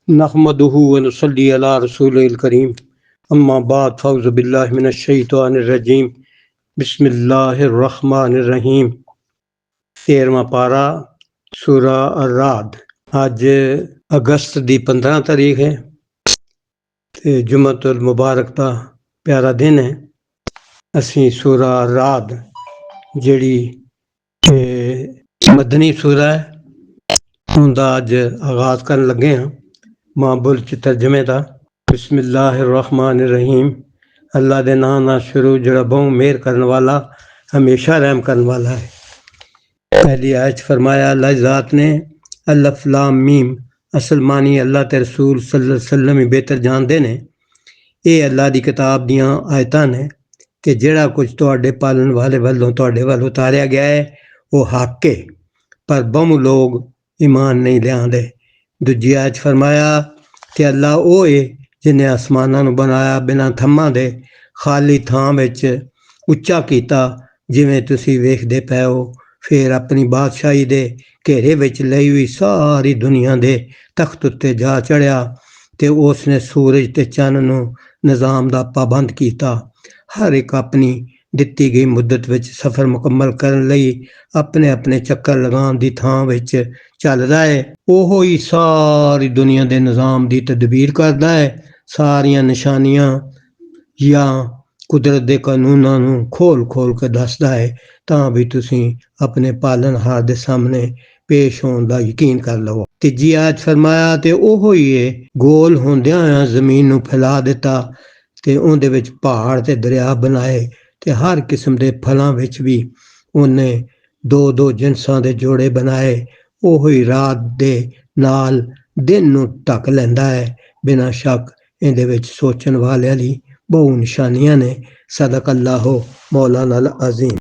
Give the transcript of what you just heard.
نحمده ونصلي على رسوله الكريم اما بعد فاعوذ باللہ من الشیطان الرجیم بسم اللہ الرحمن الرحیم 13واں پارہ سورہ الرعد۔ اج اگست دی 15 تاریخ ہے تے جمعۃ المبارک دا پیارا دن ہے۔ اسی سورہ الرعد جڑی مدنی سورہ ہے ان دا اج آغاز کرن لگے ہاں۔ ماں بول ترجمے دا بسم اللہ الرحمن الرحیم، اللہ دے نام نال شروع جڑا بہوں مہر کرن والا ہمیشہ رحم کرن والا ہے۔ پہلی آیت فرمایا اللہ ذات نے الف لام میم، اصل معنی اللہ تے رسول صلی اللہ علیہ وسلم ہی بہتر جاندے نے۔ اے اللہ دی کتاب دیاں آیتاں نے کہ جڑا کچھ تواڈے پالن والے والوں تواڈے ول اتاریا گیا ہے وہ حق ہے، پر بہوں لوگ ایمان نہیں لیاندے۔ دوجی آیت فرمایا کہ اللہ او ہے جن نے آسماناں نوں بنایا بنا تھماں دے، خالی تھاں وچ اچا کیتا جویں تسی ویکھدے پئے ہو، پھر اپنی بادشاہی دے گھیرے وچ لئی ہوئی ساری دنیا دے تخت اتے جا چڑھیا تے اس نے سورج تے چن نوں نظام دا پابند کیتا۔ ہر ایک اپنی دتی گئی مدت وچ سفر مکمل کرن لئی اپنے اپنے چکر لگان دی تھاں وچ چلدا ہے۔ اوہو ہی ساری دنیا دے نظام دی تدبیر کردا ہے، ساریاں نشانیاں یا قدرت دے قانوناں نوں کھول کھول کے دسدا ہے تاں بھی تسی اپنے پالن ہار دے سامنے پیش ہون دا یقین کر لو۔ تیجی آیت فرمایا تے اوہو ہی ہے گول ہوندیاں زمین نوں پھیلا دیتا تے اون دے وچ پہاڑ تے دریا بنائے تے ہر قسم دے پھلاں وچ بھی اونے دو دو جنساں دے جوڑے بنائے۔ اوہی رات دے نال دن نوں ٹک لیندا ہے، بنا شک اندے وچ سوچن والے علی بہو نشانیاں نے۔ صدق اللہ مولانا العظیم۔